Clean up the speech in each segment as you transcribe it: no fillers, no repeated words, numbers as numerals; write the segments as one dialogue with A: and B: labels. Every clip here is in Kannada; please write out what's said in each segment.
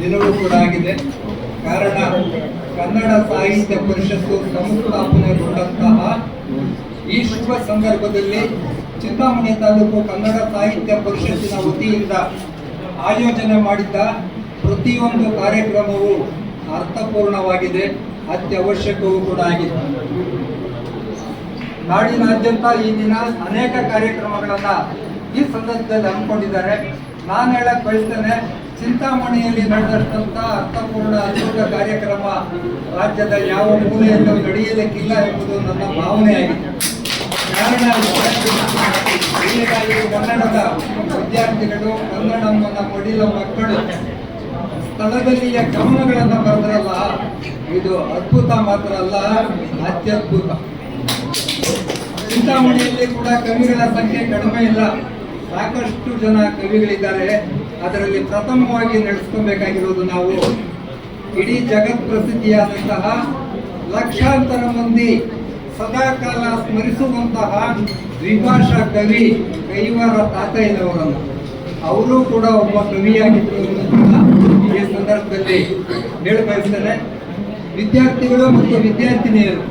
A: ದಿನವೂ ಕೂಡ ಆಗಿದೆ. ಕಾರಣ ಕನ್ನಡ ಸಾಹಿತ್ಯ ಪರಿಷತ್ತು ಸಂಸ್ಥಾಪನೆಗೊಂಡಂತಹ ಈ ಶುಭ ಸಂದರ್ಭದಲ್ಲಿ ಚಿಂತಾಮಣಿ ತಾಲೂಕು ಕನ್ನಡ ಸಾಹಿತ್ಯ ಪರಿಷತ್ತಿನ ವತಿಯಿಂದ ಆಯೋಜನೆ ಮಾಡಿದ್ದ ಪ್ರತಿಯೊಂದು ಕಾರ್ಯಕ್ರಮವು ಅರ್ಥಪೂರ್ಣವಾಗಿದೆ, ಅತ್ಯವಶ್ಯಕವೂ ಕೂಡ ಆಗಿದೆ. ನಾಡಿನಾದ್ಯಂತ ಈ ದಿನ ಅನೇಕ ಕಾರ್ಯಕ್ರಮಗಳನ್ನು ಈ ಸಂದರ್ಭದಲ್ಲಿ ಹಮ್ಮಿಕೊಂಡಿದ್ದಾರೆ. ನಾನು ಹೇಳಕ್ ಬಯಸ್ತೇನೆ, ಚಿಂತಾಮಣಿಯಲ್ಲಿ ನಡೆದಂಥ ಅರ್ಥಪೂರ್ಣ ಅದ್ಭುತ ಕಾರ್ಯಕ್ರಮ ರಾಜ್ಯದ ಯಾವ ಮೂಲೆಯಲ್ಲೂ ನಡೆಯಲಿಕ್ಕಿಲ್ಲ ಎಂಬುದು ನನ್ನ ಭಾವನೆಯಾಗಿದೆ. ಕಾರಣ ಕನ್ನಡದ ವಿದ್ಯಾರ್ಥಿಗಳು, ಕನ್ನಡವನ್ನು ಪಡೆಯುವ ಮಕ್ಕಳು ಸ್ಥಳದಲ್ಲಿಯ ಗಮನಗಳನ್ನು ಬರೆದ್ರಲ್ಲ, ಇದು ಅದ್ಭುತ ಮಾತ್ರ ಅಲ್ಲ, ಅತ್ಯದ್ಭುತ. ಚಿಂತಾಮಣಿಯಲ್ಲಿ ಕೂಡ ಕವಿಗಳ ಸಂಖ್ಯೆ ಕಡಿಮೆ ಇಲ್ಲ, ಸಾಕಷ್ಟು ಜನ ಕವಿಗಳಿದ್ದಾರೆ. ಅದರಲ್ಲಿ ಪ್ರಥಮವಾಗಿ ನಡೆಸ್ಕೊಬೇಕಾಗಿರೋದು ನಾವು ಇಡೀ ಜಗತ್ ಪ್ರಸಿದ್ಧಿಯಾದಂತಹ ಲಕ್ಷಾಂತರ ಮಂದಿ ಸದಾಕಾಲ ಸ್ಮರಿಸುವಂತಹ ದ್ವಿಭಾಷಾ ಕವಿ ಕೈವಾರ ತಾತಯ್ಯನವರನ್ನು, ಅವರು ಕೂಡ ಒಬ್ಬ ಕವಿಯಾಗಿದ್ದರು ಅನ್ನೋದನ್ನ ಈ ಸಂದರ್ಭದಲ್ಲಿ ಹೇಳಿ ಬಯಸ್ತೇನೆ. ವಿದ್ಯಾರ್ಥಿಗಳು ಮತ್ತು ವಿದ್ಯಾರ್ಥಿನಿಯರು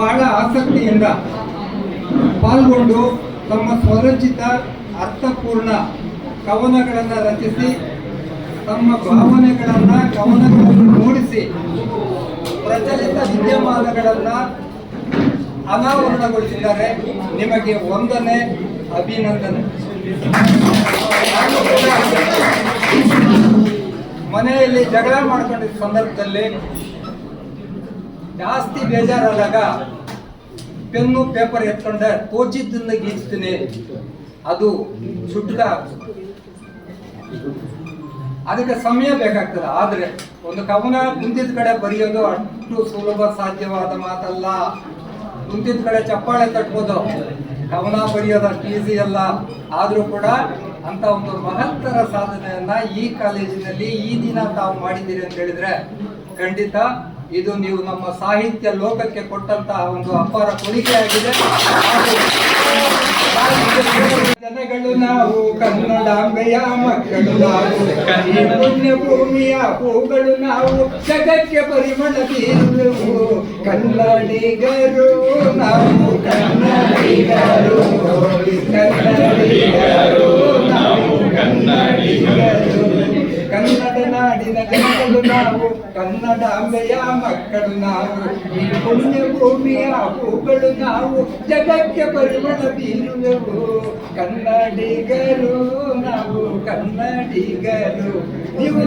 A: ಬಹಳ ಆಸಕ್ತಿಯಿಂದ ಪಾಲ್ಗೊಂಡು ತಮ್ಮ ಸ್ವರಚಿತ ಅರ್ಥಪೂರ್ಣ ಕವನಗಳನ್ನು ರಚಿಸಿ ತಮ್ಮ ಕವನಗಳನ್ನು ಮೂಡಿಸಿ ಪ್ರಚಲಿತ ವಿದ್ಯಮಾನಗಳನ್ನು ಅನಾವರಣಗೊಳಿಸಿದ್ದಾರೆ. ನಿಮಗೆ ವಂದನೆ, ಅಭಿನಂದನೆ. ಮನೆಯಲ್ಲಿ ಜಗಳ ಮಾಡ್ಕೊಂಡಿದ್ದ ಸಂದರ್ಭದಲ್ಲಿ ಜಾಸ್ತಿ ಬೇಜಾರಾದಾಗ ಪೆನ್ನು ಪೇಪರ್ ಎತ್ಕೊಂಡೆ ತೋಚಿದ್ದನ್ನು ಗೀಚ್ತೀನಿ, ಅದು ಚುಟ್ಕ. ಅದಕ್ಕೆ ಸಮಯ ಬೇಕಾಗ್ತದೆ. ಆದರೆ ಒಂದು ಕವನ ಕುಂತಿದ ಕಡೆ ಬರೆಯೋದು ಅಷ್ಟು ಸುಲಭ ಸಾಧ್ಯವಾದ ಮಾತಲ್ಲ. ಕುಂತಿದ ಕಡೆ ಚಪ್ಪಾಳೆ ತಟ್ಬೋದು, ಕವನ ಬರೆಯೋದು ಅಷ್ಟು ಈಸಿ ಅಲ್ಲ. ಆದರೂ ಕೂಡ ಅಂತ ಒಂದು ಮಹತ್ತರ ಸಾಧನೆಯನ್ನ ಈ ಕಾಲೇಜಿನಲ್ಲಿ ಈ ದಿನ ತಾವು ಮಾಡಿದ್ದೀರಿ ಅಂತ ಹೇಳಿದ್ರೆ ಖಂಡಿತ ಇದು ನೀವು ನಮ್ಮ ಸಾಹಿತ್ಯ ಲೋಕಕ್ಕೆ ಕೊಟ್ಟಂತಹ ಒಂದು ಅಪಾರ ಕೊಡುಗೆಯಾಗಿದೆ. ಜನಗಳು ನಾವು ಕನ್ನಡಾಂಬೆಯ ಮಕ್ಕಳು, ನಾವು ಪುಣ್ಯ ಭೂಮಿಯ ಹೂಗಳು, ನಾವು ಜಗಕ್ಕೆ ಪರಿಮಳ ಬೀರುವೆವು. ಕನ್ನಡಿಗರು ನಾವು, ಕನ್ನಡಿಗರು ನಾವು, ಕನ್ನಡಿಗರು. ಕನ್ನಡ ನಾಡಿನ ಜನಗಳು ನಾವು, ಕನ್ನಡಾಂಬೆಯ ಮಕ್ಕಳು ನಾವು, ಈ ಪುಣ್ಯ ಭೂಮಿಯ ಹೂಗಳು ನಾವು, ಜಗಕ್ಕೆ ಪರಿಮಳ ಬೀರುವೆವು. ಕನ್ನಡಿಗರು ನಾವು, ಕನ್ನಡಿಗರು. ನೀವು